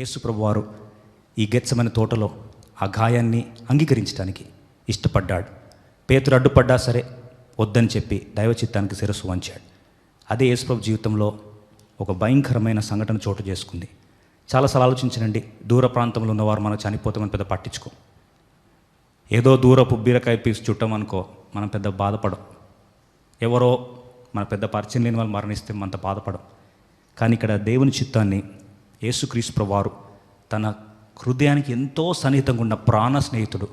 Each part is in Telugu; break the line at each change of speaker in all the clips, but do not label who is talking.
యేసు ప్రభువారు ఈ గెత్సెమనే తోటలో ఆ గాయాన్ని అంగీకరించడానికి ఇష్టపడ్డాడు. పేతురు అడ్డుపడ్డా సరే వద్దని చెప్పి దైవ చిత్తానికి శిరస్సు వంచాడు. అదే యేసుప్రభు జీవితంలో ఒక భయంకరమైన సంఘటన చోటు చేసుకుంది. చాలాసార్లు ఆలోచించనండి, దూర ప్రాంతంలో ఉన్నవారు మనం చనిపోతామని పెద్ద పట్టించుకో. ఏదో దూరపు బీరకాయ పీసు చుట్టం అనుకో, మనం పెద్ద బాధపడం. ఎవరో మన పెద్ద పరిచయం లేని వాళ్ళు మరణిస్తే మనంత బాధపడం. కానీ ఇక్కడ దేవుని చిత్తాన్ని యేసుక్రీస్తు ప్రభువారు తన హృదయానికి ఎంతో సన్నిహితంగా ఉన్న ప్రాణ స్నేహితుడు,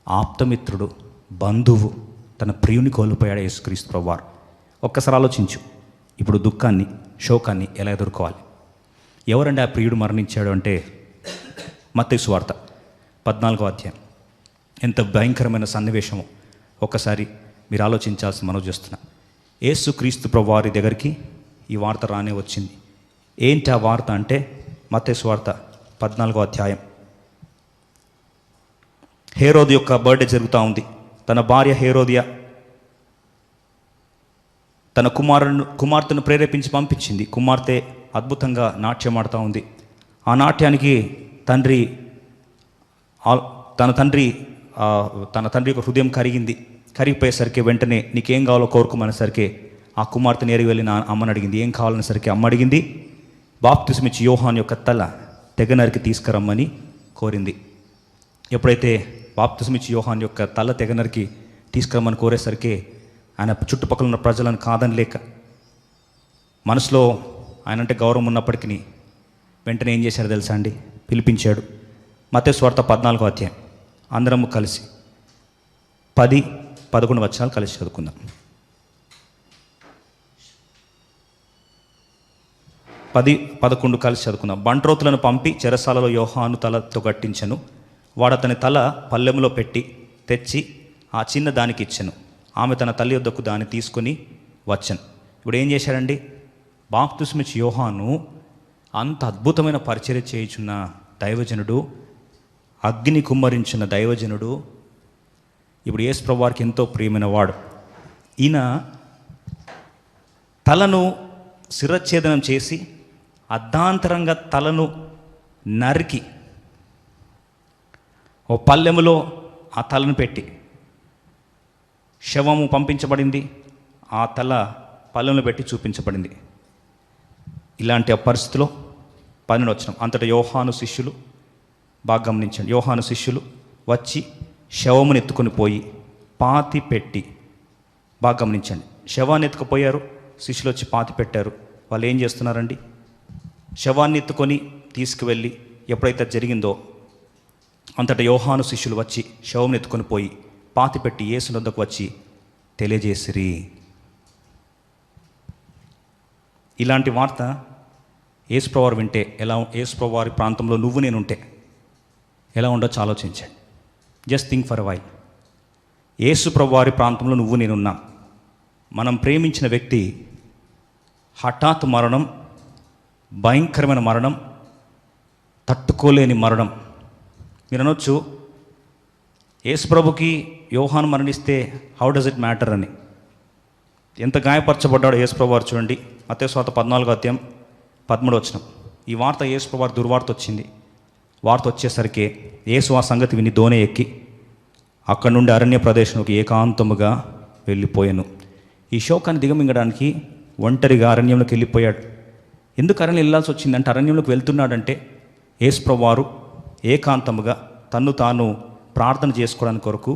ఆప్తమిత్రుడు, బంధువు, తన ప్రియుని కోల్పోయాడు యేసుక్రీస్తు ప్రభువారు. ఒక్కసారి ఆలోచించు, ఇప్పుడు దుఃఖాన్ని, శోకాన్ని ఎలా ఎదుర్కోవాలి? ఎవరండి ఆ ప్రియుడు మరణించాడు అంటే మత్తయి సువార్త 14వ అధ్యాయం. ఎంత భయంకరమైన సన్నివేశమో ఒక్కసారి మీరు ఆలోచించాల్సి మనవి చేస్తున్నా. యేసుక్రీస్తు ప్రభువారి దగ్గరికి ఈ వార్త రానే వచ్చింది. ఏంటి ఆ వార్త అంటే మత్తయి సువార్త 14వ అధ్యాయం. హేరోదు యొక్క బర్త్డే జరుగుతూ ఉంది. తన భార్య హేరోదియా తన కుమార్తెను ప్రేరేపించి పంపించింది. కుమార్తె అద్భుతంగా నాట్యం ఆడుతూ ఉంది. ఆ నాట్యానికి తన తండ్రి యొక్క హృదయం కరిగిపోయేసరికి వెంటనే నీకేం కావాలో కోరుకోమనేసరికి ఆ కుమార్తె నేరుగా వెళ్ళి నా అమ్మని అడిగింది. ఏం కావాలనేసరికి అమ్మ అడిగింది, బాప్తిస్మిచ్చి యోహాన్ యొక్క తల తెగనరికి తీసుకురమ్మని కోరింది. ఎప్పుడైతే బాప్తిస్మిచ్చి యోహాన్ యొక్క తల తెగనరికి తీసుకురమ్మని కోరేసరికి ఆయన చుట్టుపక్కల ఉన్న ప్రజలను కాదనిలేక, మనసులో ఆయన అంటే గౌరవం ఉన్నప్పటికీ వెంటనే ఏం చేశారు తెలుసా అండి? పిలిపించాడు. మత్తయి సువార్త 14వ అధ్యాయం అందరము కలిసి 10-11 వచనాలు కలిసి చదువుకుందాం. 10-11 కలిసి చదువుకుందాం. బంట్రోతులను పంపి చెరసాలలో యోహాను తలతో కట్టించెను. వాడు అతని తల పల్లెములో పెట్టి తెచ్చి ఆ చిన్న దానికి ఇచ్చెను. ఆమె తన తల్లి వద్దకు దాన్ని తీసుకొని వచ్చను. ఇప్పుడు ఏం చేశాడండి? బాప్తిస్మిచ్చి యోహాను అంత అద్భుతమైన పరిచర్య చేయుచున్న దైవజనుడు, అగ్ని కుమ్మరించిన దైవజనుడు, ఇప్పుడు యేసు ప్రభువారికి ఎంతో ప్రియమైన వాడు. ఈయన తలను శిరచ్ఛేదనం చేసి అర్ధాంతరంగా తలను నరికి ఓ పల్లెములో ఆ తలను పెట్టి శవము పంపించబడింది. ఆ తల పల్లెములో పెట్టి చూపించబడింది. ఇలాంటి ఆ పరిస్థితిలో 12వ వచనం, అంతటా యోహాను శిష్యులు, బాగా గమనించండి, యోహాను శిష్యులు వచ్చి శవమును ఎత్తుకొని పోయి పాతి పెట్టి, బాగా గమనించండి, శవాన్ని ఎత్తుకుపోయారు, శిష్యులు వచ్చి పాతి పెట్టారు. వాళ్ళు ఏం చేస్తున్నారండి? శవాన్ని ఎత్తుకొని తీసుకువెళ్ళి ఎప్పుడైతే జరిగిందో అంతటా యోహాను శిష్యులు వచ్చి శవమును ఎత్తుకొని పోయి పాతి పెట్టి యేసు వద్దకు వచ్చి తెలియజేసిరి. ఇలాంటి వార్త యేసు ప్రభువారు వింటే ఎలా, యేసు ప్రభువారి ప్రాంతంలో నువ్వు నేను ఉంటే ఎలా ఉండొచ్చు ఆలోచించండి. Just think for a while. యేసు ప్రభువారి ప్రాంతంలో నువ్వు నేనున్నా, మనం ప్రేమించిన వ్యక్తి హఠాత్ మరణం, భయంకరమైన మరణం, తట్టుకోలేని మరణం. మీరు అనొచ్చు, యేసు ప్రభుకి యోహాను మరణిస్తే హౌ డస్ ఇట్ మ్యాటర్ అని. ఎంత గాయపరచబడ్డాడో యేసు ప్రభువారు చూడండి. మత్తయి సువార్త 14వ అధ్యాయం 13వ వచనం. ఈ వార్త యేసు ప్రభువారి దుర్వార్త వచ్చింది. వార్త వచ్చేసరికి యేసు ఆ సంగతి విని దోణి ఎక్కి అక్కడి నుండి అరణ్య ప్రదేశంలోకి ఏకాంతముగా వెళ్ళిపోయాను. ఈ శోకాన్ని దిగమింగడానికి ఒంటరిగా అరణ్యంలోకి వెళ్ళిపోయాడు. ఎందుకు అరణ్యం వెళ్ళాల్సి వచ్చిందంటే, అరణ్యంలోకి వెళ్తున్నాడంటే యేసు ప్రభువారు ఏకాంతముగా తన్ను తాను ప్రార్థన చేసుకోవడానికి కొరకు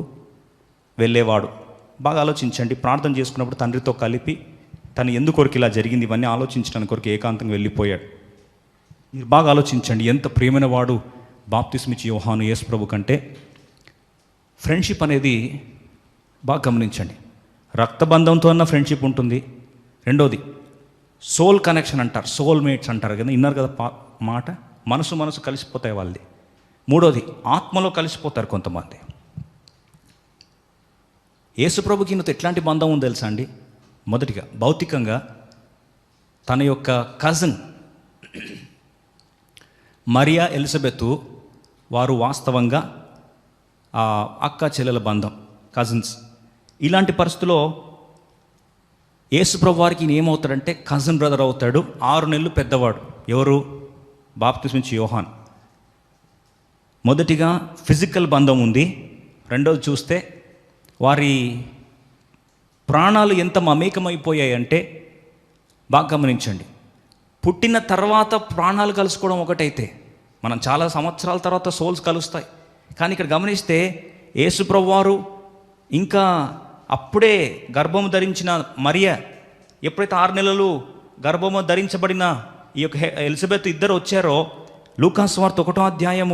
వెళ్ళేవాడు. బాగా ఆలోచించండి, ప్రార్థన చేసుకున్నప్పుడు తండ్రితో కలిపి తను ఎందుకొరకు ఇలా జరిగింది ఇవన్నీ ఆలోచించడానికి కొరకు ఏకాంతంగా వెళ్ళిపోయాడు. మీరు బాగా ఆలోచించండి, ఎంత ప్రియమైన వాడు బాప్తిస్మిచ్చి యోహాను యేసు ప్రభు కంటే. ఫ్రెండ్షిప్ అనేది బాగా గమనించండి. రక్తబంధంతో అన్న ఫ్రెండ్షిప్ ఉంటుంది. రెండోది సోల్ కనెక్షన్ అంటారు, సోల్ మేట్స్ అంటారు కదా, విన్నారు కదా మాట. మనసు కలిసిపోతాయి వాళ్ళది. మూడోది ఆత్మలో కలిసిపోతారు కొంతమంది. యేసు ప్రభుకి ఈయనతో ఎట్లాంటి బంధం ఉందో తెలుసా అండి? మొదటిగా భౌతికంగా తన యొక్క కజిన్ మరియా ఎలిజబెత్ వారు వాస్తవంగా అక్క చెల్లెల బంధం, కజిన్స్. ఇలాంటి పరిస్థితుల్లో యేసు ప్రభు వారికి ఈయన ఏమవుతాడంటే కజిన్ బ్రదర్ అవుతాడు. 6 నెలలు పెద్దవాడు. ఎవరు? బాప్తిస్మిచ్చి యోహాన్. మొదటిగా ఫిజికల్ బంధం ఉంది. రెండోది చూస్తే వారి ప్రాణాలు ఎంత మమేకమైపోయాయంటే, బాగా గమనించండి, పుట్టిన తర్వాత ప్రాణాలు కలుసుకోవడం ఒకటైతే, మనం చాలా సంవత్సరాల తర్వాత సోల్స్ కలుస్తాయి. కానీ ఇక్కడ గమనిస్తే యేసుప్రభు వారు ఇంకా అప్పుడే గర్భము ధరించిన మరియ, ఎప్పుడైతే 6 నెలలు గర్భము ధరించబడిన ఈ యొక్క ఎలిజబెత్ ఇద్దరు వచ్చారో, లూకాసు వార్త 1వ అధ్యాయం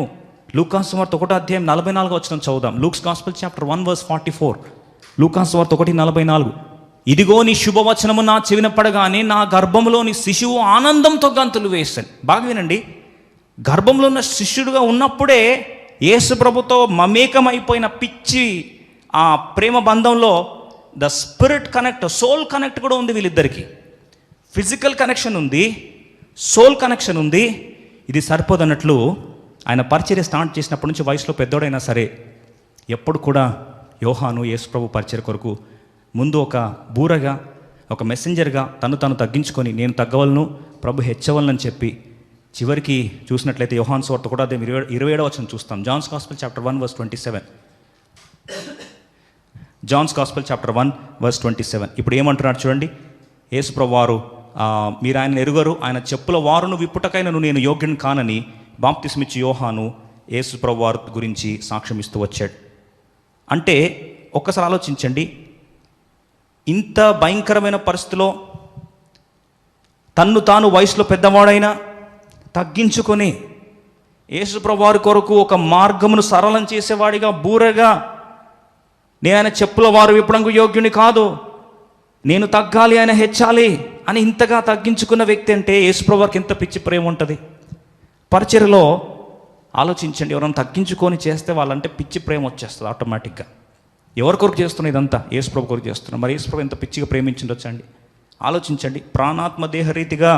44 వచనం చదువుదాం. Luke's gospel chapter 1 verse 44. లూకాసు వార్త 1:44. ఇదిగో నీ శుభవచనము నా చెవిన పడగానే నా గర్భంలోని శిశువు ఆనందంతో గంతులు వేశాను. బాగా వినండి, గర్భంలో ఉన్న శిష్యుడుగా ఉన్నప్పుడే యేసు ప్రభుతో మమేకమైపోయిన పిచ్చి ఆ ప్రేమ బంధంలో the spirit connect, soul connect కూడా ఉంది వీళ్ళిద్దరికి. ఫిజికల్ కనెక్షన్ ఉంది, సోల్ కనెక్షన్ ఉంది. ఇది సరిపోదన్నట్లు ఆయన పరిచర్య స్టార్ట్ చేసినప్పటి నుంచి వయసులో పెద్దోడైనా సరే ఎప్పుడు కూడా యోహాను యేసు ప్రభు పరిచర్య కొరకు ముందు ఒక బూరగా, ఒక మెసెంజర్గా తను తగ్గించుకొని నేను తగ్గవలను, ప్రభు హెచ్చవలనని చెప్పి చివరికి చూసినట్లయితే యోహాను సువార్త కూడా అదే 27వ వచనం చూస్తాం. John's gospel chapter 1 verse 27. John's gospel chapter 1 verse 27. ఇప్పుడు ఏమంటున్నాడు చూడండి, యేసు ప్రభు వారు, మీరు ఆయన ఎరుగరు, ఆయన చెప్పుల వారును విప్పుటకైనను నేను యోగ్యుని కానని బాప్తిస్మిచ్చి యోహాను యేసు ప్రభు వారి గురించి సాక్ష్యం ఇస్తూ వచ్చాడు. అంటే ఒక్కసారి ఆలోచించండి, ఇంత భయంకరమైన పరిస్థితిలో తన్ను తాను వయసులో పెద్దవాడైనా తగ్గించుకొని యేసు ప్రభు వారి కొరకు ఒక మార్గమును సరళం చేసేవాడిగా, బూరగా, నేను ఆయన చెప్పుల వారు విప్పడానికి యోగ్యుని కాదు, నేను తగ్గాలి ఆయన హెచ్చాలి అని ఇంతగా తగ్గించుకున్న వ్యక్తి అంటే యేసు ప్రభు వారికి ఎంత పిచ్చి ప్రేమ ఉంటుంది. పరిచర్యలో ఆలోచించండి, ఎవరైనా తగ్గించుకొని చేస్తే వాళ్ళంటే పిచ్చి ప్రేమ వచ్చేస్తుంది ఆటోమేటిక్గా. ఎవరి కొరకు చేస్తున్నా ఇదంతా? యేసు ప్రభు కొరకు చేస్తున్నాం. మరి యేసు ప్రభు ఎంత పిచ్చిగా ప్రేమించిండొచ్చండి. ఆలోచించండి, ప్రాణాత్మ దేహరీతిగా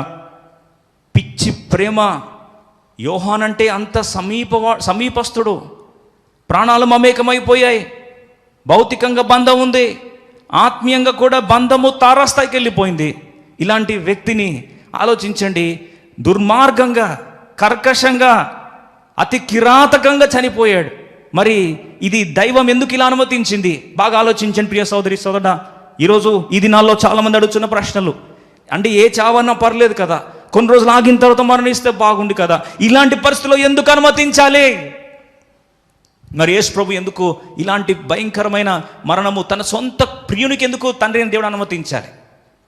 పిచ్చి ప్రేమ. యోహాన్ అంటే అంత సమీపస్థుడు, ప్రాణాలు మమేకమైపోయాయి, భౌతికంగా బంధం ఉంది, ఆత్మీయంగా కూడా బంధము తారాస్థాయికి వెళ్ళిపోయింది. ఇలాంటి వ్యక్తిని ఆలోచించండి, దుర్మార్గంగా, కర్కశంగా, అతి కిరాతకంగా చనిపోయాడు. మరి ఇది దైవం ఎందుకు ఇలా అనుమతించింది? బాగా ఆలోచించండి ప్రియ సోదరి సోదరుడా. ఈరోజు ఈ దినాల్లో చాలామంది అడుగుతున్న ప్రశ్నలు అంటే, ఏ చావన్నా పర్లేదు కదా, కొన్ని రోజులు ఆగిన తర్వాత మరణిస్తే బాగుంది కదా, ఇలాంటి పరిస్థితుల్లో ఎందుకు అనుమతించాలి? మరి యేసు ప్రభు ఎందుకు ఇలాంటి భయంకరమైన మరణము తన సొంత ప్రియునికి ఎందుకు తండ్రి అయిన దేవుడు అనుమతించాలి?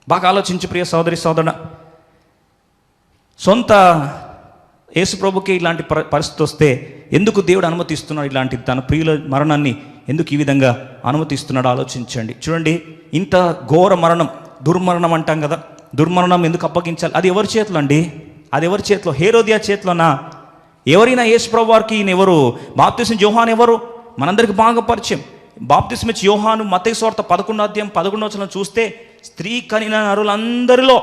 బాగా ఆలోచించి ప్రియ సోదరి సోదరుడా. సొంత యేసు ప్రభుకి ఇలాంటి పరిస్థితి వస్తే ఎందుకు దేవుడు అనుమతిస్తున్నాడు? ఇలాంటి తన ప్రియుల మరణాన్ని ఎందుకు ఈ విధంగా అనుమతిస్తున్నాడు? ఆలోచించండి. చూడండి, ఇంత ఘోర మరణం, దుర్మరణం అంటాం కదా, దుర్మరణం ఎందుకు అప్పగించాలి? అది ఎవరి చేతిలో అండి? అది ఎవరి చేతిలో? హేరోదియా చేతిలోనా? ఎవరైనా యేసు ప్రభు వారికి ఈయన ఎవరు? బాప్తిస్మిచ్చి యోహాను ఎవరు? మనందరికీ బాగా పరిచయం. బాప్తిస్మిచ్చి యోహాను మత్తయి సువార్త 11:11 చూస్తే, స్త్రీ కనిన నరులందరిలో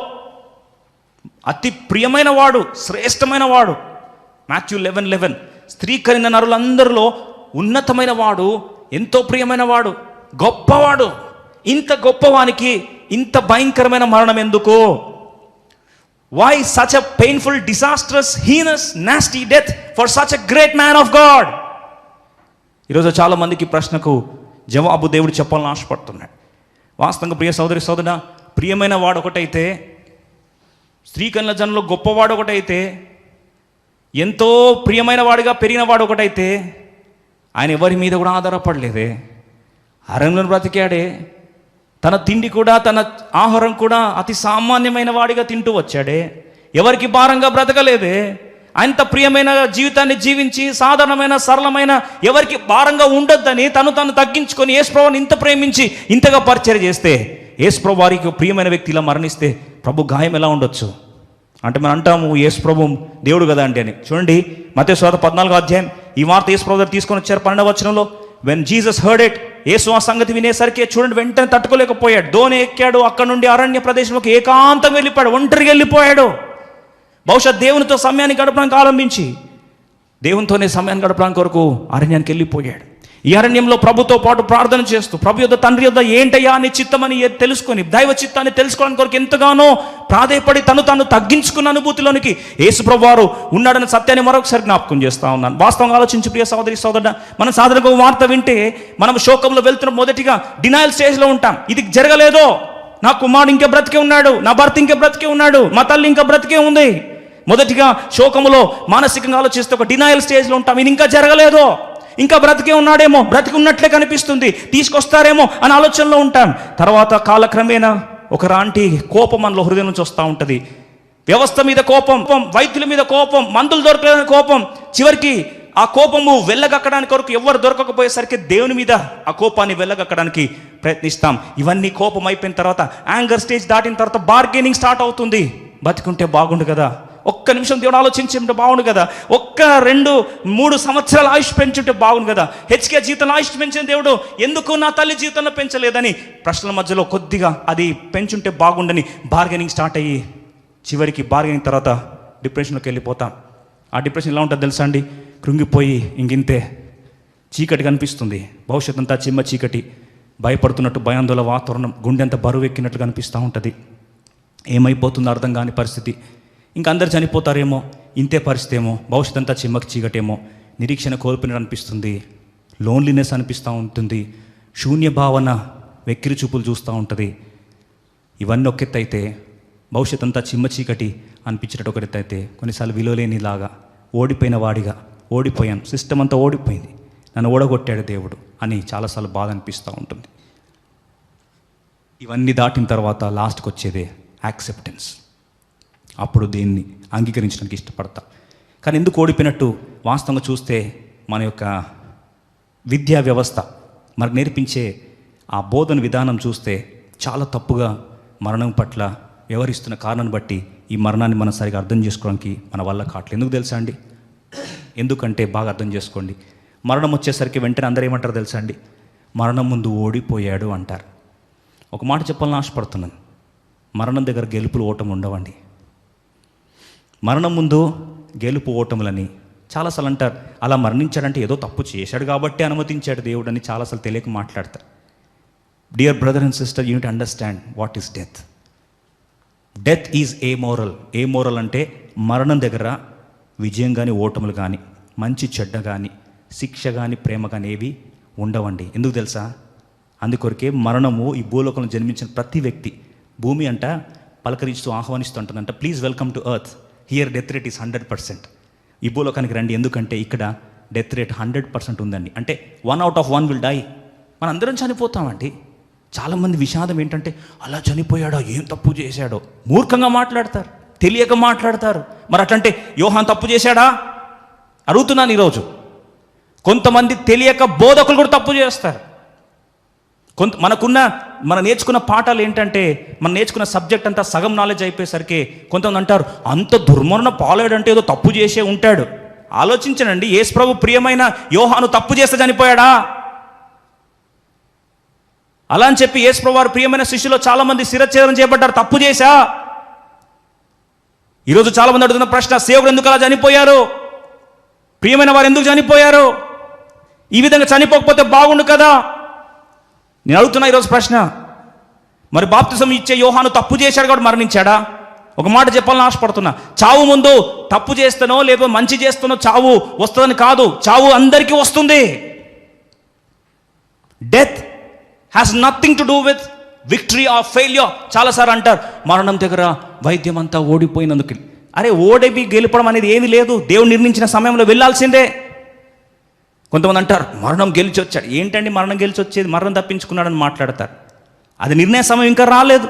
అతి ప్రియమైన వాడు, శ్రేష్టమైన వాడు. మాథ్యూ 11:11. స్త్రీ కనిన నరులందరిలో ఉన్నతమైన వాడు, ఎంతో ప్రియమైన వాడు, గొప్పవాడు. ఇంత గొప్పవానికి ఇంత భయంకరమైన మరణం ఎందుకు? Why such a painful, disastrous, heinous, nasty death for such a great man of God? ఈరోజు చాలా మందికి ప్రశ్నకు జవాబు దేవుడు చెప్పాలని ఆశపడుతున్నాడు. వాస్తవంగా ప్రియ సోదరి సోదరుడా, ప్రియమైన వాడు ఒకటైతే, స్త్రీకన్ల జనంలో గొప్పవాడు ఒకటైతే, ఎంతో ప్రియమైన వాడిగా పెరిగిన వాడు ఒకటైతే, ఆయన ఎవరి మీద కూడా ఆధారపడలేదే, అరణ్యంలో బ్రతికాడే, తన తిండి కూడా, తన ఆహారం కూడా అతి సామాన్యమైన వాడిగా తింటూ వచ్చాడే, ఎవరికి భారంగా బ్రతకలేదే, అంత ప్రియమైన జీవితాన్ని జీవించి సాధారణమైన సరళమైన ఎవరికి భారంగా ఉండొద్దని తను తగ్గించుకొని యేసు ప్రభువుని ఇంత ప్రేమించి ఇంతగా పరిచర్య చేస్తే, యేసు ప్రభు వారికి ప్రియమైన వ్యక్తి ఇలా మరణిస్తే ప్రభు గాయం ఎలా ఉండొచ్చు? అంటే మనం అంటాము యేసు ప్రభు దేవుడు కదా అంటే అని. చూడండి, మత్తయి సువార్త 14వ అధ్యాయం ఈ వార్త యేసు ప్రభు గారు తీసుకొని వచ్చారు 12వ వచనంలో. వెన్ జీసస్ హర్డ్ ఇట్, యేసు ఆ సంగతి వినేసరికి చూడండి వెంటనే తట్టుకోలేకపోయాడు. దోణి ఎక్కాడు, అక్కడ నుండి అరణ్య ప్రదేశంలోకి ఏకాంతం వెళ్ళిపోయాడు, ఒంటరిగా వెళ్ళిపోయాడు. బహుశా దేవునితో సమయాన్ని గడపడానికి ఆరంభించి దేవునితోనే సమయాన్ని గడపడానికి కొరకు అరణ్యానికి వెళ్ళిపోయాడు. ఈ అరణ్యంలో ప్రభుతో పాటు ప్రార్థన చేస్తూ ప్రభు యొద్ద తండ్రి యొద్ద ఏంటయ్యా అని చిత్తమని తెలుసుకొని దైవ చిత్తాన్ని తెలుసుకోవడానికి కొరకు ఎంతగానో ప్రాధేయపడి తను తగ్గించుకున్న అనుభూతిలోనికి యేసు ప్రభు వారు ఉన్నాడన్న సత్యాన్ని మరొకసారి జ్ఞాపకం చేస్తూ ఉన్నాను. వాస్తవంగా ఆలోచించి ప్రియ సోదరి సోదరుడా, మనం సాధారణంగా వార్త వింటే మనం శోకంలో వెళ్తున్న మొదటిగా డినయల్ స్టేజ్లో ఉంటాం. ఇది జరగలేదో, నా కుమారుడు ఇంకా బ్రతికే ఉన్నాడు, నా భర్త ఇంకా బ్రతికే ఉన్నాడు, మా తల్లి ఇంకా బ్రతికే ఉంది. మొదటిగా శోకములో మానసికంగా ఆలోచిస్తే ఒక డినయల్ స్టేజ్లో ఉంటాం. ఇది ఇంకా జరగలేదో, ఇంకా బ్రతికే ఉన్నాడేమో, బ్రతికి ఉన్నట్లే కనిపిస్తుంది, తీసుకొస్తారేమో అని ఆలోచనలో ఉంటాం. తర్వాత కాలక్రమేణా ఒక రాంటి కోపం మనలో హృదయం నుంచి వస్తూ ఉంటుంది. వ్యవస్థ మీద కోపం, వైద్యుల మీద కోపం, మందులు దొరకలేని కోపం, చివరికి ఆ కోపము వెళ్ళగక్కడానికి కొరకు ఎవరు దొరకకపోయేసరికి దేవుని మీద ఆ కోపాన్ని వెళ్ళగక్కడానికి ప్రయత్నిస్తాం. ఇవన్నీ కోపం అయిపోయిన తర్వాత యాంగర్ స్టేజ్ దాటిన తర్వాత బార్గెనింగ్ స్టార్ట్ అవుతుంది. బతికుంటే బాగుండు కదా, ఒక్క నిమిషం దేవుడు ఆలోచించుంటే బాగుండు కదా, ఒక్క 2-3 సంవత్సరాల ఆయుష్ పెంచుంటే బాగుండు కదా, హెచ్కే జీవితంలో ఆయుష్ పెంచిన దేవుడు ఎందుకు నా తల్లి జీవితంలో పెంచలేదని ప్రశ్నల మధ్యలో కొద్దిగా అది పెంచుంటే బాగుండని బార్గెనింగ్ స్టార్ట్ అయ్యి చివరికి బార్గెనింగ్ తర్వాత డిప్రెషన్లోకి వెళ్ళిపోతాం. ఆ డిప్రెషన్ ఎలా ఉంటుందో తెలుసా అండి? కృంగిపోయి ఇంకింతే, చీకటి కనిపిస్తుంది, భవిష్యత్ అంతా చిమ్మ చీకటి, భయపడుతున్నట్టు భయాందోళన వాతావరణం, గుండె అంతా బరువు ఎక్కినట్లు కనిపిస్తూ ఉంటుంది. ఏమైపోతుందో అర్థం కాని పరిస్థితి. ఇంకా అందరు చనిపోతారేమో, ఇంతే పరిస్థితి ఏమో, భవిష్యత్ అంతా చిమ్మకి చీకటేమో, నిరీక్షణ కోల్పోయినట్టు అనిపిస్తుంది, లోన్లీనెస్ అనిపిస్తూ ఉంటుంది, శూన్య భావన, వెక్కిరి చూపులు చూస్తూ ఉంటుంది. ఇవన్నీ ఒక ఎత్తు అయితే, భవిష్యత్ అంతా చిమ్మ చీకటి అనిపించేటట్టు ఒక ఎత్తు అయితే, కొన్నిసార్లు విలువలేనిలాగా ఓడిపోయిన వాడిగా, ఓడిపోయాను, సిస్టమ్ అంతా ఓడిపోయింది, నన్ను ఓడగొట్టాడు దేవుడు అని చాలాసార్లు బాధ అనిపిస్తూ ఉంటుంది. ఇవన్నీ దాటిన తర్వాత లాస్ట్కి వచ్చేదే యాక్సెప్టెన్స్. అప్పుడు దీన్ని అంగీకరించడానికి ఇష్టపడతా. కానీ ఎందుకు ఓడిపోయినట్టు వాస్తవంగా చూస్తే మన యొక్క విద్యా వ్యవస్థ మనకు నేర్పించే ఆ బోధన విధానం చూస్తే చాలా తప్పుగా మరణం పట్ల వ్యవహరిస్తున్న కారణాన్ని బట్టి ఈ మరణాన్ని మనం సరిగా అర్థం చేసుకోవడానికి మన వల్ల కావట్లేదు. ఎందుకు తెలుసా అండి? ఎందుకంటే బాగా అర్థం చేసుకోండి, మరణం వచ్చేసరికి వెంటనే అందరూ ఏమంటారు తెలుసా అండి? మరణం ముందు ఓడిపోయాడు అంటారు. ఒక మాట చెప్పాలని ఆశపడుతున్నాను, మరణం దగ్గర గెలుపులు ఓటమి ఉండవండి. మరణం ముందు గెలుపు ఓటములని చాలాసార్లు అంటారు. అలా మరణించాడంటే ఏదో తప్పు చేశాడు కాబట్టి అనుమతించాడు దేవుడు అని చాలాసార్లు తెలియక మాట్లాడతారు. Dear brother and sister, you need understand what is death. Death is amoral. Amoral అంటే మరణం దగ్గర విజయం కానీ ఓటములు కానీ మంచి చెడ్డ కానీ శిక్ష కానీ ప్రేమ కానీ ఏవి ఉండవండి. ఎందుకు తెలుసా? అందుకొరకే మరణము ఈ భూలోకంలో జన్మించిన ప్రతి వ్యక్తి, భూమి అంట పలకరిస్తూ ఆహ్వానిస్తూ ఉంటుందంట, please welcome to earth, here death rate is 100%. ఈ భూలోకానికి రండి, ఎందుకంటే ఇక్కడ డెత్ రేట్ 100% ఉందండి. అంటే 1 out of 1 విల్ డై. మనం అందరం చనిపోతామండి. చాలామంది విషాదం ఏంటంటే, అలా చనిపోయాడో, ఏం తప్పు చేశాడో మూర్ఖంగా మాట్లాడతారు, తెలియక మాట్లాడతారు. మరి అట్లంటే యోహాన్ తప్పు చేశాడా అడుగుతున్నాను ఈరోజు. కొంతమంది తెలియక బోధకులు కూడా తప్పు చేస్తారు. మనం నేర్చుకున్న పాఠాలు ఏంటంటే, మనం నేర్చుకున్న సబ్జెక్ట్ అంతా సగం నాలెడ్జ్ అయిపోయేసరికి కొంతమంది అంటారు, అంత దుర్మరణ పాలేడంటే ఏదో తప్పు చేసే ఉంటాడు. ఆలోచించనండి, యేసు ప్రభు ప్రియమైన యోహాను తప్పు చేస్తే చనిపోయాడా? అలా అని చెప్పి యేసు ప్రభు వారు ప్రియమైన శిష్యులు చాలామంది శిరచ్ఛేదనం చేయబడ్డారు, తప్పు చేశా? ఈరోజు చాలామంది అడుగుతున్న ప్రశ్న, సేవకుడు ఎందుకు అలా చనిపోయారు? ప్రియమైన వారు ఎందుకు చనిపోయారు? ఈ విధంగా చనిపోకపోతే బాగుండు కదా. నేను అడుగుతున్నా ఈరోజు ప్రశ్న, మరి బాప్తిసం ఇచ్చే యోహాను తప్పు చేశాడు కాబట్టి మరణించాడా? ఒక మాట చెప్పాలని ఆశపడుతున్నా, చావు ముందు తప్పు చేస్తానో లేకపోతే మంచి చేస్తానో చావు వస్తుందని కాదు, చావు అందరికీ వస్తుంది. Death has nothing to do with victory or failure. చాలాసార్లు అంటారు, మరణం దగ్గర వైద్యం అంతా ఓడిపోయినందుకు. అరే, ఓడిపి గెలపడం అనేది ఏమీ లేదు, దేవుడు నిర్ణయించిన సమయంలో వెళ్ళాల్సిందే. కొంతమంది అంటారు, మరణం గెలిచి వచ్చాడు. ఏంటండి మరణం గెలిచి వచ్చేది? మరణం తప్పించుకున్నాడని మాట్లాడతారు. అది నిర్ణయ సమయం ఇంకా రాలేదు.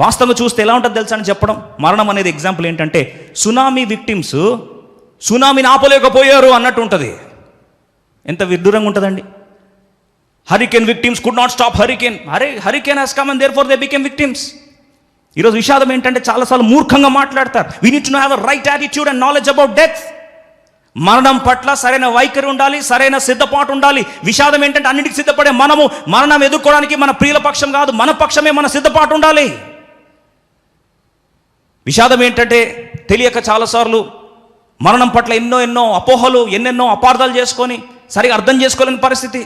వాస్తవంగా చూస్తే ఎలా ఉంటుంది తెలుసా అని చెప్పడం. మరణం అనేది ఎగ్జాంపుల్ ఏంటంటే, సునామీ విక్టిమ్స్ సునామీని ఆపలేకపోయారు అన్నట్టు ఉంటుంది. ఎంత విడ్డూరంగా ఉంటుందండి. Hurricane victims could not stop hurricane. Hurricane has come and therefore they became victims. ఈరోజు విషాదం ఏంటంటే చాలాసార్లు మూర్ఖంగా మాట్లాడతారు. We need to have a right attitude and knowledge about death. మరణం పట్ల సరైన వైఖరి ఉండాలి, సరైన సిద్ధపాటు ఉండాలి. విషాదం ఏంటంటే అన్నిటికీ సిద్ధపడే మనము మరణం ఎదుర్కోవడానికి మన ప్రియుల పక్షం కాదు, మన పక్షమే మన సిద్ధపాటు ఉండాలి. విషాదం ఏంటంటే తెలియక చాలాసార్లు మరణం పట్ల ఎన్నో అపోహలు, ఎన్నెన్నో అపార్థాలు చేసుకొని సరిగా అర్థం చేసుకోలేని పరిస్థితి.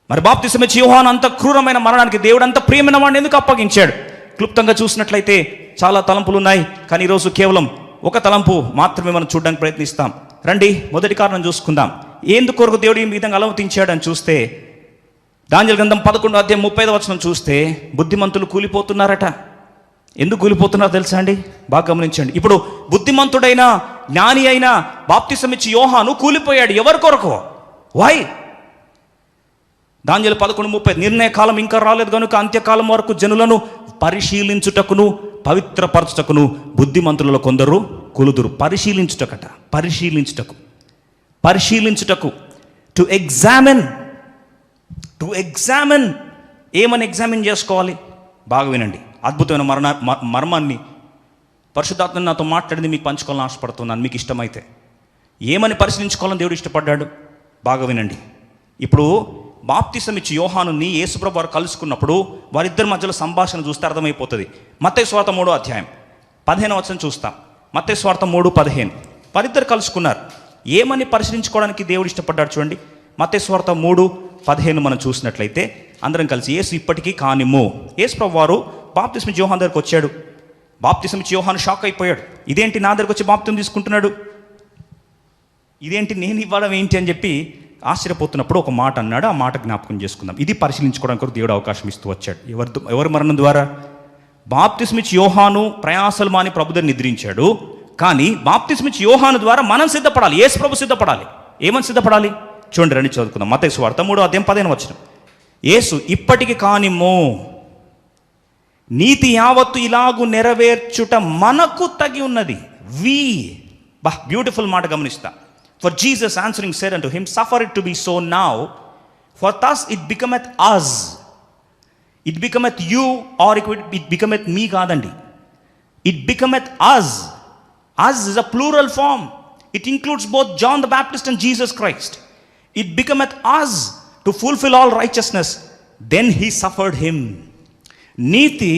మరి బాప్తిసమిచ్చి యోహాను అంత క్రూరమైన మరణానికి దేవుడు అంత ప్రియమైన వాడిని ఎందుకు అప్పగించాడు? క్లుప్తంగా చూసినట్లయితే చాలా తలంపులు ఉన్నాయి, కానీ ఈరోజు కేవలం ఒక తలంపు మాత్రమే మనం చూడడానికి ప్రయత్నిస్తాం. రండి, మొదటి కారణం చూసుకుందాం. ఎందుకొరకు దేవుడు ఈ విధంగా అనుమతించాడని చూస్తే, దానియేలు గ్రంథం 11:35 చూస్తే, బుద్ధిమంతులు కూలిపోతున్నారట. ఎందుకు కూలిపోతున్నారో తెలుసా అండి? బాగా గమనించండి. ఇప్పుడు బుద్ధిమంతుడైన జ్ఞాని అయిన బాప్తిసమిచ్చి యోహాను కూలిపోయాడు. ఎవరి కొరకు? వై? దానియేలు 11:30 నిర్ణయ కాలం ఇంకా రాలేదు కనుక అంత్యకాలం వరకు జనులను పరిశీలించుటకును పవిత్రపరచుటకును బుద్ధిమంతులలో కొందరు కూలుదురు. పరిశీలించుటకు టు ఎగ్జామిన్. ఏమని ఎగ్జామిన్ చేసుకోవాలి? బాగా వినండి. అద్భుతమైన మర్మాన్ని పరిశుద్ధాత్మ నాతో మాట్లాడింది మీకు పంచుకోవాలని ఆశపడుతున్నాను. మీకు ఇష్టమైతే ఏమని పరిశీలించుకోవాలని దేవుడు ఇష్టపడ్డాడు? బాగా వినండి. ఇప్పుడు బాప్తిసమిచ్చి యోహానుని యేసుప్రభు వారు కలుసుకున్నప్పుడు వారిద్దరి మధ్యలో సంభాషణ చూస్తే అర్థమైపోతుంది. మత్తయి సువార్త 3:15 చూస్తాం. మత్తయి సువార్త 3:15 వారిద్దరు కలుసుకున్నారు. ఏమని పరిశీలించుకోవడానికి దేవుడు ఇష్టపడ్డాడు చూడండి. మత్తయి సువార్త 3:15 మనం చూసినట్లయితే, అందరం కలిసి యేసు ఇప్పటికీ కానిమ్ము. యేసుప్రభు వారు బాప్తిసమిచ్చి యోహాను దగ్గరికి వచ్చాడు. బాప్తిసమిచ్చి యోహాను షాక్ అయిపోయాడు. ఇదేంటి నా దగ్గరకు వచ్చి బాప్తిసం తీసుకుంటున్నాడు, ఇదేంటి నేను ఇవ్వడం ఏంటి అని చెప్పి ఆశ్చర్యపోతున్నప్పుడు ఒక మాట అన్నాడు. ఆ మాట జ్ఞాపకం చేసుకుందాం. ఇది పరిశీలించుకోవడానికి దేవుడు అవకాశం ఇస్తూ వచ్చాడు. ఎవరి మరణం ద్వారా? బాప్తిసమిచ్చి యోహాను ప్రయాసలు మాని ప్రభు దగ్గర నిద్రించాడు. కానీ బాప్తిసమిచ్చి యోహాను ద్వారా మనం సిద్ధపడాలి. యేసు ప్రభు సిద్ధపడాలి. ఏమని సిద్ధపడాలి చూడండి, రండి చదువుకుందాం. మత్తయి సువార్త 3:15 యేసు ఇప్పటికి కానిమ్ము, నీతి యావత్తు ఇలాగు నెరవేర్చుట మనకు తగి ఉన్నది. బ్యూటిఫుల్ మాట గమనిస్తా. For Jesus answering said unto him, suffer it to be so now, for thus it becometh us. It becometh you, or it becometh me కాదండి. It becometh us. Us is a plural form. It includes both John the Baptist and Jesus Christ. It becometh us to fulfill all righteousness. Then he suffered him. నీతి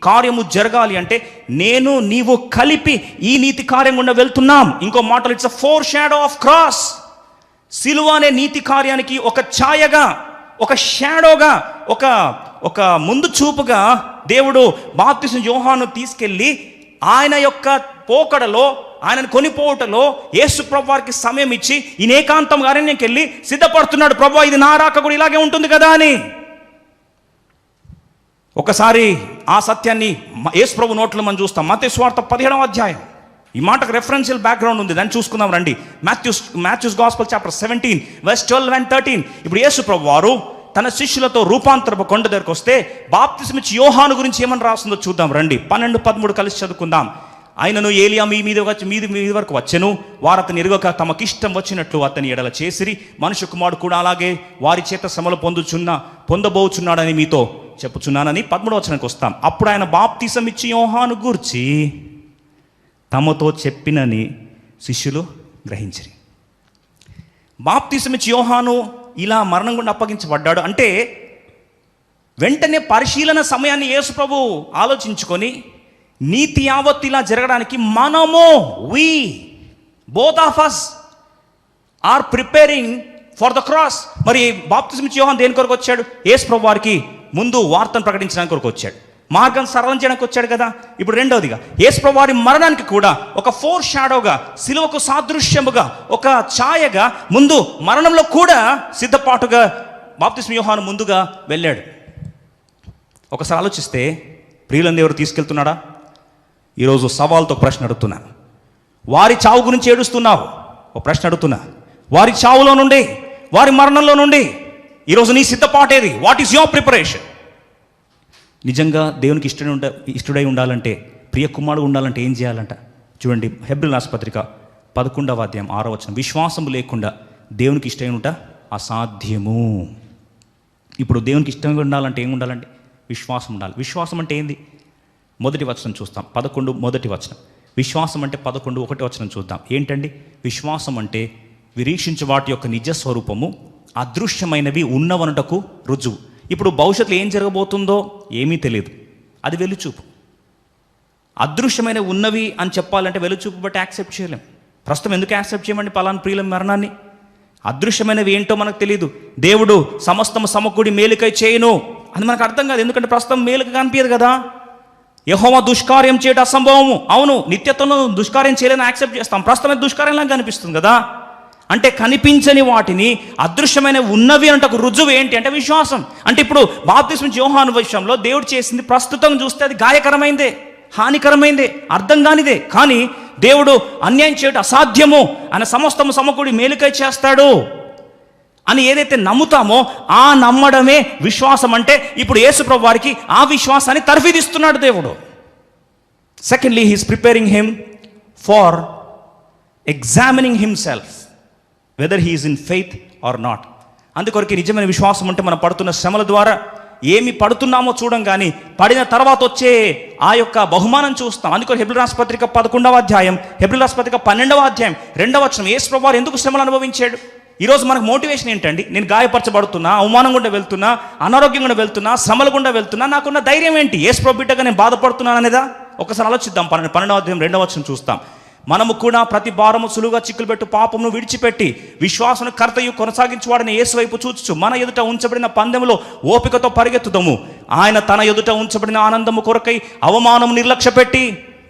కార్యము జరగాలి అంటే నేను నీవు కలిపి ఈ నీతి కార్యం గుండా వెళ్తున్నాం. ఇంకో మాటలు, it's a four shadow of cross. సిలువ అనే నీతి కార్యానికి ఒక ఛాయగా, ఒక షాడోగా, ఒక ముందు చూపుగా దేవుడు బాప్తిసం యోహాను తీసుకెళ్ళి ఆయన యొక్క పోకడలో, ఆయనను కొనిపోవటలో యేసు ప్రభు వారికి సమయం ఇచ్చి ఈయన ఏకాంతంగా అరణ్యంకి వెళ్ళి సిద్ధపడుతున్నాడు. ప్రభు ఇది నా రాక కూడా ఇలాగే ఉంటుంది కదా అని. ఒకసారి ఆ సత్యాన్ని యేసు ప్రభు నోట్లో మనం చూస్తాం. మత్తయి సువార్త 17 ఈ మాటకు రెఫరెన్షియల్ బ్యాక్గ్రౌండ్ ఉంది, దాన్ని చూసుకుందాం రండి. Matthew's gospel chapter 17:12-13. ఇప్పుడు యేసు ప్రభు వారు తన శిష్యులతో రూపాంతరపు కొండ దగ్గరకు వస్తే బాప్తిసమిచ్చి యోహాను గురించి ఏమని రాస్తుందో చూద్దాం రండి. 12-13 కలిసి చదువుకుందాం. ఆయనను ఏలియా మీది వరకు వచ్చెను, వారు అతని ఎరుగక తమకిష్టం వచ్చినట్లు అతని ఎడల చేసిరి. మనుష్య కుమారుడు కూడా అలాగే వారి చేత శ్రమలు పొందబోచున్నాడని మీతో చెప్పుచున్నానని 13 వస్తాం. అప్పుడు ఆయన బాప్తిసమిచ్చి యోహాను గూర్చి తమతో చెప్పినని శిష్యులు గ్రహించిరి. బాప్తిసమిచ్చి యోహాను ఇలా మరణం గుండా అప్పగించబడ్డాడు అంటే వెంటనే పరిశీలన సమయాన్ని యేసు ప్రభు ఆలోచించుకొని నీతి యావత్తు ఇలా జరగడానికి we both of us are preparing for the cross. మరి బాప్తిసమిచ్చి యోహాను దేని కొరకు వచ్చాడు? యేసు ప్రభు వారికి ముందు వార్తను ప్రకటించడానికి కొరకు వచ్చాడు, మార్గం సరళం చేయడానికి వచ్చాడు కదా. ఇప్పుడు రెండవదిగా యేసు ప్రభు వారి మరణానికి కూడా ఒక ఫోర్ షాడోగా, సిలువకు సాదృశ్యముగా, ఒక ఛాయగా ముందు మరణంలో కూడా సిద్ధపాటుగా బాప్తిస్మ యోహాను ముందుగా వెళ్ళాడు. ఒకసారి ఆలోచిస్తే ప్రియులందు ఎవరు తీసుకెళ్తున్నాడా? ఈరోజు సవాల్తో ప్రశ్న అడుగుతున్నా. వారి చావు గురించి ఏడుస్తున్నావు, ఒక ప్రశ్న అడుగుతున్నా. వారి చావులో నుండి, వారి మరణంలో నుండి ఈరోజు నీ సిద్ధపాటేది? What is your preparation? నిజంగా దేవునికి ఇష్టడై ఉండాలంటే, ప్రియ కుమారుడు ఉండాలంటే ఏం చేయాలంట చూడండి. హెబ్రీయుల రాసిన పత్రిక 11:6 విశ్వాసము లేకుండా దేవునికి ఇష్టం ఉంట అసాధ్యము. ఇప్పుడు దేవునికి ఇష్టంగా ఉండాలంటే ఏం ఉండాలండి? విశ్వాసం ఉండాలి. విశ్వాసం అంటే ఏంది? మొదటి వచనం చూస్తాం, 11 మొదటి వచనం. విశ్వాసం అంటే 11:1 చూద్దాం. ఏంటండి విశ్వాసం అంటే? నిరీక్షించే వాటి యొక్క నిజస్వరూపము, అదృశ్యమైనవి ఉన్నవనుటకు రుజువు. ఇప్పుడు భవిష్యత్తులో ఏం జరగబోతుందో ఏమీ తెలియదు, అది వెలుచూపు. అదృశ్యమైన ఉన్నవి అని చెప్పాలంటే వెలుచూపు బట్టి యాక్సెప్ట్ చేయలేం. ప్రస్తుతం ఎందుకు యాక్సెప్ట్ చేయమండి పలానా ప్రియుల మరణాన్ని? అదృశ్యమైనవి ఏంటో మనకు తెలియదు. దేవుడు సమస్తము సమకూడి మేలుకై చేయను అని మనకు అర్థం కాదు, ఎందుకంటే ప్రస్తుతం మేలుకు కనిపించదు కదా. యెహోవా దుష్కార్యం చేయడం అసంభవము. అవును, నిత్యత్వంలో దుష్కార్యం చేయలేని యాక్సెప్ట్ చేస్తాం, ప్రస్తుతమే దుష్కార్యంలా కనిపిస్తుంది కదా. అంటే కనిపించని వాటిని అదృశ్యమైన ఉన్నవి అంటే ఒక రుజువు ఏంటి అంటే విశ్వాసం. అంటే ఇప్పుడు బాప్తిస్మ యోహాను విషయంలో దేవుడు చేసింది ప్రస్తుతం చూస్తే అది గాయకరమైందే, హానికరమైందే, అర్థం కానిదే. కానీ దేవుడు అన్యాయం చేయడం అసాధ్యము, ఆయన సమస్తము సమకూడి మేలుకై చేస్తాడు అని ఏదైతే నమ్ముతామో ఆ నమ్మడమే విశ్వాసం. అంటే ఇప్పుడు యేసుప్రభు వారికి ఆ విశ్వాసాన్ని తర్ఫీదిస్తున్నాడు దేవుడు. Secondly, he's preparing him for examining himself whether he is in faith or not. అందుకొరకు నిజమైన విశ్వాసం అంటే మనం పడుతున్న శ్రమల ద్వారా ఏమి పడుతున్నామో చూడం, కానీ పడిన తర్వాత వచ్చే ఆ యొక్క బహుమానం చూస్తాం. అందుకని హెబ్రీ రాసిన పత్రిక 11వ అధ్యాయం, హెబ్రీ రాసిన పత్రిక 12వ అధ్యాయం 2వ వచనం, యేసు ప్రభువు ఎందుకు శ్రమలు అనుభవించాడు? ఈరోజు మనకు మోటివేషన్ ఏంటండి? నేను గాయపరచబడుతున్నా, అవమానం గుండా వెళ్తున్నా, అనారోగ్యం గుండా వెళ్తున్నా, శ్రమల గుండా వెళ్తున్నా, నాకున్న ధైర్యం ఏంటి? యేసు ప్రభు బిడ్డగా నేను బాధపడుతున్నాను అనేదా? ఒకసారి ఆలోచిద్దాం. 12వ అధ్యాయం 2వ వచనం చూస్తాం. మనము కూడా ప్రతి భారము సులువుగా చిక్కులు పెట్టు పాపమును విడిచిపెట్టి విశ్వాసను కర్తయు కొనసాగించువాడని యేసు వైపు చూచుచు మన ఎదుట ఉంచబడిన పందెములో ఓపికతో పరిగెత్తుదాము. ఆయన తన ఎదుట ఉంచబడిన ఆనందము కొరకై అవమానం నిర్లక్ష్యపెట్టి,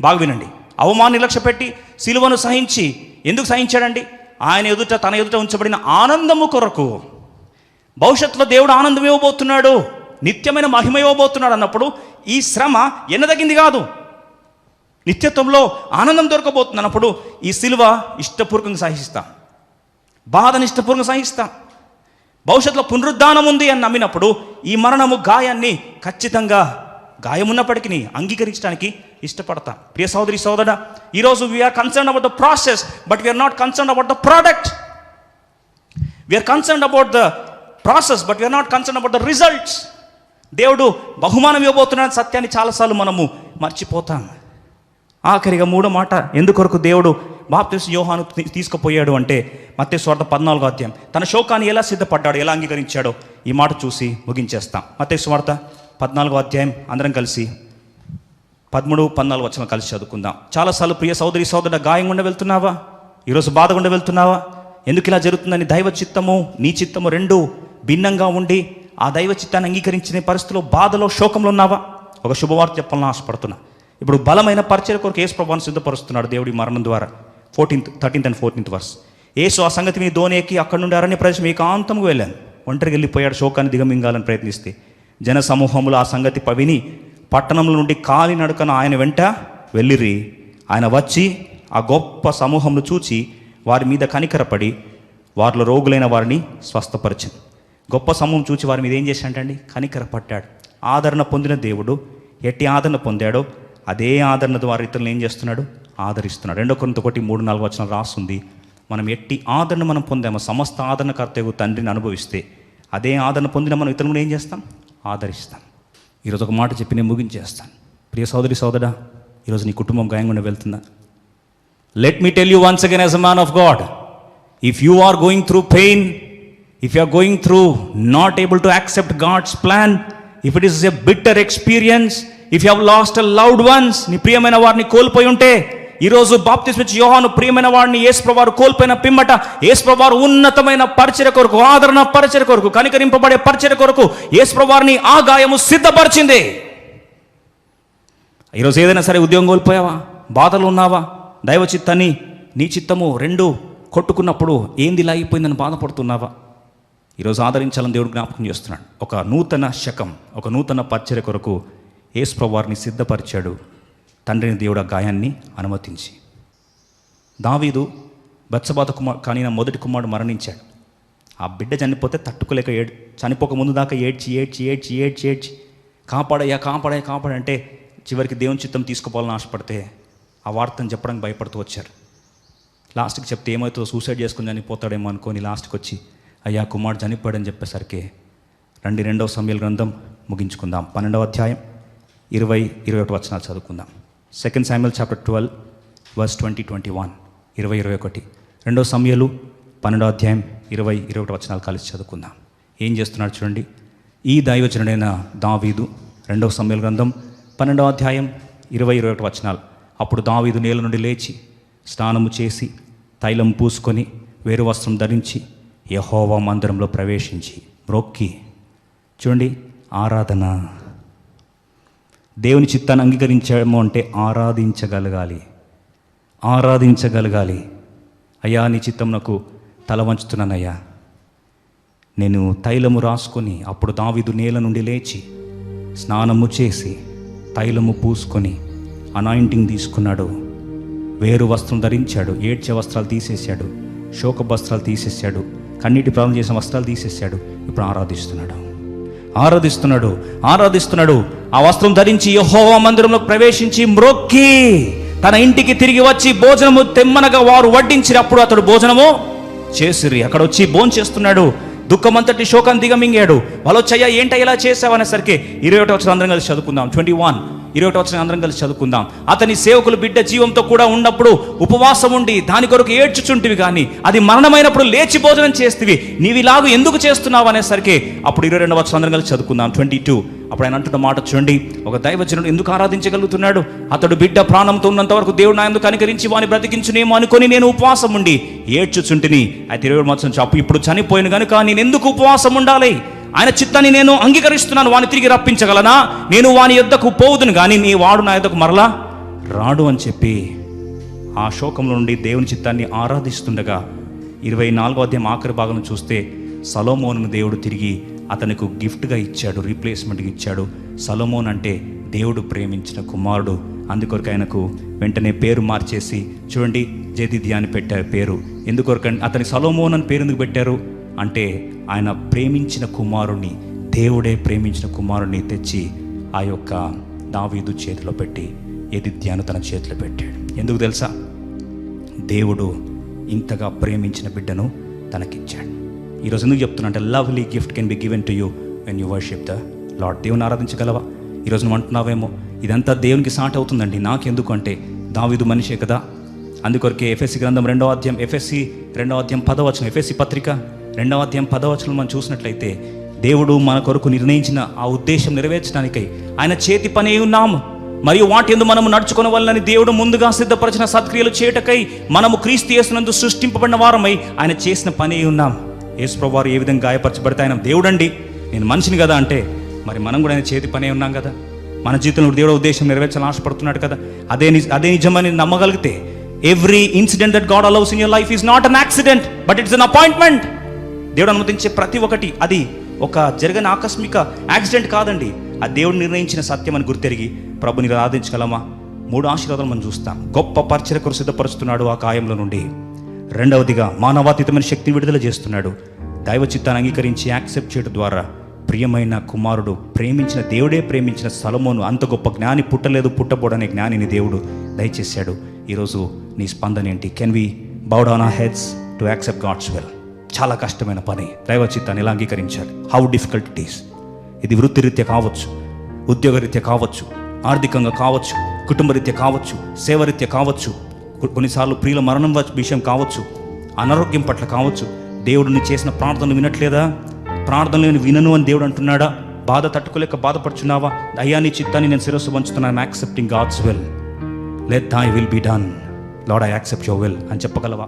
బాగా వినండి, అవమానం నిర్లక్ష్యపెట్టి సిలువను సహించి, ఎందుకు సహించాడండి? ఆయన ఎదుట తన ఎదుట ఉంచబడిన ఆనందము కొరకు. భవిష్యత్తులో దేవుడు ఆనందం ఇవ్వబోతున్నాడు, నిత్యమైన మహిమ ఇవ్వబోతున్నాడు అన్నప్పుడు ఈ శ్రమ ఎన్నదగింది కాదు. నిత్యత్వంలో ఆనందం దొరకబోతుంది అన్నప్పుడు ఈ సిలువ ఇష్టపూర్వకంగా సహిస్తాం, బాధను ఇష్టపూర్వకంగా సహిస్తాం. భవిష్యత్తులో పునరుద్ధానం ఉంది అని నమ్మినప్పుడు ఈ మరణము గాయాన్ని ఖచ్చితంగా గాయం ఉన్నప్పటికీ అంగీకరించడానికి ఇష్టపడతాం. ప్రియ సోదరి సోదరుడా, ఈరోజు we're concern about the process but we're not concern about the product. We're concern about the process but we're not concern about the results. దేవుడు బహుమానం ఇవ్వబోతున్నాడు సత్యాన్ని చాలాసార్లు మనము మర్చిపోతాం. ఆఖరిగా 3వ మాట, ఎందుకొరకు దేవుడు బాప్తిస్మ యోహాను తీసుకుపోయాడు అంటే మత్తయి సువార్త 14వ అధ్యాయం, తన శోకాన్ని ఎలా సిద్ధపడ్డాడు, ఎలా అంగీకరించాడో ఈ మాట చూసి ముగించేస్తాం. మత్తయి సువార్త 14వ అధ్యాయం అందరం కలిసి 13, 14 వచనం కలిసి చదువుకుందాం. చాలాసార్లు ప్రియ సోదరి సోదరుడు గాయం గుండా వెళ్తున్నావా? ఈరోజు బాధ గుండా వెళ్తున్నావా? ఎందుకు ఇలా జరుగుతుందని దైవ చిత్తము నీ చిత్తము రెండు భిన్నంగా ఉండి ఆ దైవ చిత్తాన్ని అంగీకరించిన పరిస్థితిలో బాధలో శోకంలో ఉన్నావా? ఒక శుభవార్త చెప్పాలని ఆశపడుతున్నా. ఇప్పుడు బలమైన పరిచర్య కొరకు యేసు ప్రభువును సిద్ధపరుస్తున్నాడు దేవుడి మరణం ద్వారా. 13th and 14th verse. యేసు ఆ సంగతి మీ ధోని ఎక్కి అక్కడి నుండి అరణ్య ప్రదేశం ఏకాంతంగా వెళ్ళాను. ఒంటరికి వెళ్ళిపోయాడు శోకాన్ని దిగమింగాలని ప్రయత్నిస్తే. జన సమూహములు ఆ సంగతి విని పట్టణంలో నుండి కాలి నడుకన ఆయన వెంట వెళ్ళిరి. ఆయన వచ్చి ఆ గొప్ప సమూహంను చూచి వారి మీద కనికరపడి వారిలో రోగులైన వారిని స్వస్థపరిచింది. గొప్ప సమూహం చూచి వారి మీద ఏం చేశాడండి? కనికరపడ్డాడు. ఆదరణ పొందిన దేవుడు ఎట్టి ఆదరణ పొందాడో అదే ఆదరణ ద్వారా ఇతరులను ఏం చేస్తున్నాడు? ఆదరిస్తున్నాడు. 2 కొరింథీ 1:3-4 వచనం రాస్తుంది. మనం ఎట్టి ఆదరణ మనం పొందామో, సమస్త ఆదరణకర్తయగు తండ్రిని అనుభవిస్తే అదే ఆదరణ పొందిన మనం ఇతరులను ఏం చేస్తాం? ఆదరిస్తాం. ఈరోజు ఒక మాట చెప్పి నేను ముగించేస్తాను. ప్రియ సోదరి సోదరా, ఈరోజు నీ కుటుంబం గాయంగా వెళ్తుందా? Let me tell you once again as a man of God, if you are going through pain, if you are going through not able to accept God's plan, if it is a bitter experience, if you have lost a loved ones, నీ ప్రియమైన వారిని కోల్పోయి ఉంటే, ఈరోజు బాప్తిస్మ యోహాను ప్రియమైన వారిని యేసు ప్రభువు కోల్పోయిన పిమ్మట యేసు ప్రభువు ఉన్నతమైన పరిచర్య కొరకు, ఆదరణ పరిచర్య కొరకు, కనికరింపబడే పరిచర్య కొరకు యేసు ప్రభువుని ఆ గాయము సిద్ధపరిచింది. ఈరోజు ఏదైనా సరే ఉద్యోగం కోల్పోయావా? బాధలు ఉన్నావా? దైవ చిత్తాన్ని నీ చిత్తము రెండు కొట్టుకున్నప్పుడు ఏంది ఇలా అయిపోయిందని బాధపడుతున్నావా? ఈరోజు ఆదరించాలని దేవుడు జ్ఞాపకం చేస్తున్నాడు. ఒక నూతన శకం, ఒక నూతన పరిచర్య కొరకు యేసు ప్రభువుని సిద్ధపరిచాడు తండ్రిని దేవుడు ఆ గాయాన్ని అనుమతించి. దావీదు బత్షెబా కనిన మొదటి కుమారుడు మరణించాడు. ఆ బిడ్డ చనిపోతే తట్టుకోలేక చనిపోక ముందు దాకా ఏడ్చి కాపాడయ్యా కాపాడయ్యా కాపాడంటే చివరికి దేవుని చిత్తం తీసుకుపోవాలని ఆశపడితే ఆ వార్తను చెప్పడానికి భయపడుతూ వచ్చారు. లాస్ట్కి చెప్తే ఏమవుతుందో, సూసైడ్ చేసుకుని చనిపోతాడేమో అనుకొని లాస్ట్కి వచ్చి అయ్యా కుమారుడు చనిపోయాడని చెప్పేసరికి 2వ సమూయేలు గ్రంథం ముగించుకుందాం. 12వ అధ్యాయం 20-21 వచనాలు చదువుకుందాం. 2 Samuel chapter 12 verse 20-21, 20-21. 2వ సమూయేలు 12వ అధ్యాయం 20-21 వచనాలు కలిసి చదువుకుందాం. ఏం చేస్తున్నాడు చూడండి. ఈ దైవజనుడైన దావీదు 2వ సమూయేలు గ్రంథం 12వ అధ్యాయం 20-21 వచనాలు. అప్పుడు దావీదు నేల నుండి లేచి స్నానము చేసి తైలం పూసుకొని వేరు వస్త్రం ధరించి యెహోవా మందిరంలో ప్రవేశించి మ్రొక్కి, చూడండి, ఆరాధన. దేవుని చిత్తాన్ని అంగీకరించాము అంటే ఆరాధించగలగాలి. అయ్యా, నీ చిత్తం నాకు తల వంచుతున్నానయ్యా. నేను తైలము రాసుకొని, అప్పుడు దావీదు నేల నుండి లేచి స్నానము చేసి తైలము పూసుకొని అనాయింటింగ్ తీసుకున్నాడు, వేరు వస్త్రం ధరించాడు, ఏడ్చే వస్త్రాలు తీసేశాడు, శోక వస్త్రాలు తీసేశాడు, కన్నీటి ప్రార్థన చేసిన వస్త్రాలు తీసేశాడు. ఇప్పుడు ఆరాధిస్తున్నాడు. ఆ వస్త్రం ధరించి యెహోవా మందిరంలో ప్రవేశించి మ్రొక్కి తన ఇంటికి తిరిగి వచ్చి భోజనము తెమ్మనగా వారు వడ్డించినప్పుడు అతడు భోజనము చేసిరి. అక్కడ వచ్చి భోంచేస్తున్నాడు. దుఃఖమంతటి శోకం దిగమింగాడు. వాళ్ళు వచ్చయ్యా, ఏంట ఇలా చేసావు అనేసరికి 21 అందరం కలిసి చదువుకుందాం. 21 అందరం కలిసి చదువుకుందాం. అతని సేవకులు బిడ్డ జీవంతో కూడా ఉన్నప్పుడు ఉపవాసం ఉండి దాని కొరకు ఏడ్చుచుంటివి, కానీ అది మరణమైనప్పుడు లేచి భోజనం చేస్తేవి, నీవు ఇలాగూ ఎందుకు చేస్తున్నావు అనేసరికి అప్పుడు 22 అందరం కలిసి చదువుకుందాం. 22. అప్పుడు ఆయన అంటున్న మాట చూడండి, ఒక దైవజనుడు ఎందుకు ఆరాధించగలుగుతున్నాడు? అతడు బిడ్డ ప్రాణంతో ఉన్నంత వరకు దేవుడు నా ఎందుకు కనికరించి వాని బ్రతికించునేమో అనుకొని నేను ఉపవాసం ఉండి ఏడ్చుచుంటిని. అయితే 27 అప్పు ఇప్పుడు చనిపోయిన కనుక నేను ఎందుకు ఉపవాసం ఉండాలి? ఆయన చిత్తాన్ని నేను అంగీకరిస్తున్నాను. వాని తిరిగి రప్పించగలనా? నేను వాని యొద్దకు పోవుదును, కానీ నీ వాడు నా యొద్దకు మరలా రాడు అని చెప్పి ఆ శోకంలో నుండి దేవుని చిత్తాన్ని ఆరాధిస్తుండగా 24వ అధ్యాయం ఆఖరి భాగం చూస్తే సొలొమోనును దేవుడు తిరిగి అతనికి గిఫ్ట్గా ఇచ్చాడు, రీప్లేస్మెంట్గా ఇచ్చాడు. సొలొమోన్ అంటే దేవుడు ప్రేమించిన కుమారుడు. అందుకొరకు ఆయనకు వెంటనే పేరు మార్చేసి చూడండి, జెదిద్యా అని పెట్టారు పేరు. ఎందుకొరకు అతని సొలొమోన్ అని పేరు ఎందుకు పెట్టారు అంటే ఆయన ప్రేమించిన కుమారుణ్ణి, దేవుడే ప్రేమించిన కుమారుణ్ణి తెచ్చి ఆ యొక్క దావీదు చేతిలో పెట్టి యెదిద్యాను తన చేతిలో పెట్టాడు. ఎందుకు తెలుసా? దేవుడు ఇంతగా ప్రేమించిన బిడ్డను తనకిచ్చాడు. ఈరోజు ఎందుకు చెప్తున్నా అంటే, lovely gift can be given to you when you worship the lord. దేవుని ఆరాధించగలవా? ఈరోజు నువ్వు అంటున్నావేమో, ఇదంతా దేవునికి సాటి అవుతుందండి, నాకెందుకు అంటే దావీదు మనిషే కదా. అందుకొరకే ఎఫెసీ గ్రంథం 2వ అధ్యాయం, ఎఫెసీ 2వ అధ్యాయం 10వ వచనం, ఎఫెసీ పత్రిక 2వ అధ్యాయం 10వ వచనం మనం చూసినట్లయితే, దేవుడు మన కొరకు నిర్ణయించిన ఆ ఉద్దేశం నెరవేర్చడానికై ఆయన చేతి పని ఉన్నాము, మరియు వాటి యందు మనము నడుచుకున్న వల్లని దేవుడు ముందుగా సిద్ధపరిచిన సత్క్రియలు చేయటకై మనము క్రీస్తు యేసునందు సృష్టింపబడిన వారమై ఆయన చేసిన పని ఉన్నాం. యేసుప్రభువు వారు ఏ విధంగా గాయపరచబడితే ఆయన దేవుడండి, నేను మనిషిని కదా అంటే, మరి మనం కూడా ఆయన చేతి పనే ఉన్నాం కదా. మన జీవితంలో దేవుడు ఉద్దేశం నెరవేర్చాలని ఆశపడుతున్నాడు కదా. అదే నిజమని నమ్మగలిగితే, every incident that God allows in your life is not an accident but it's an appointment. దేవుడు అనుమతించే ప్రతి ఒక్కటి అది ఒక జరగని ఆకస్మిక యాక్సిడెంట్ కాదండి, ఆ దేవుడు నిర్ణయించిన సత్యం అని గుర్తెరిగి ప్రభుని ఆరాధించగలమా? 3 ఆశీర్వాదాలు మనం చూస్తాం. గొప్ప పరిచర్యకు సిద్ధపరుస్తున్నాడు ఆ గాయంలో నుండి. రెండవదిగా మానవాతీతమైన శక్తిని విడుదల చేస్తున్నాడు. దైవ చిత్తాన్ని అంగీకరించి యాక్సెప్ట్ చేయడం ద్వారా ప్రియమైన కుమారుడు, ప్రేమించిన దేవుడే ప్రేమించిన సొలొమోను అంత గొప్ప జ్ఞాని పుట్టలేదు, పుట్టబోడనే జ్ఞానిని దేవుడు దయచేశాడు. ఈరోజు నీ స్పందన ఏంటి? Can we bow down our heads to accept God's will? చాలా కష్టమైన పని దైవ చిత్తాన్ని ఎలా అంగీకరించాలి. How difficult it is. ఇది వృత్తిరీత్యా కావచ్చు, ఉద్యోగరీత్యా కావచ్చు, ఆర్థికంగా కావచ్చు, కుటుంబరీత్యా కావచ్చు, సేవరీత్యా కావచ్చు, కొన్నిసార్లు ప్రియుల మరణం విషయం కావచ్చు, అనారోగ్యం పట్ల కావచ్చు. దేవుడిని చేసిన ప్రార్థనలు వినట్లేదా? ప్రార్థనలు వినను అని దేవుడు అంటున్నాడా? బాధ తట్టుకోలేక బాధపడుచున్నావా? అయ్యా, నీ చిత్తాన్ని నేను శిరస్సు వంచుతున్నాను. Accepting God's will. Let thy will be done. Lord, I accept your will అని చెప్పగలవా?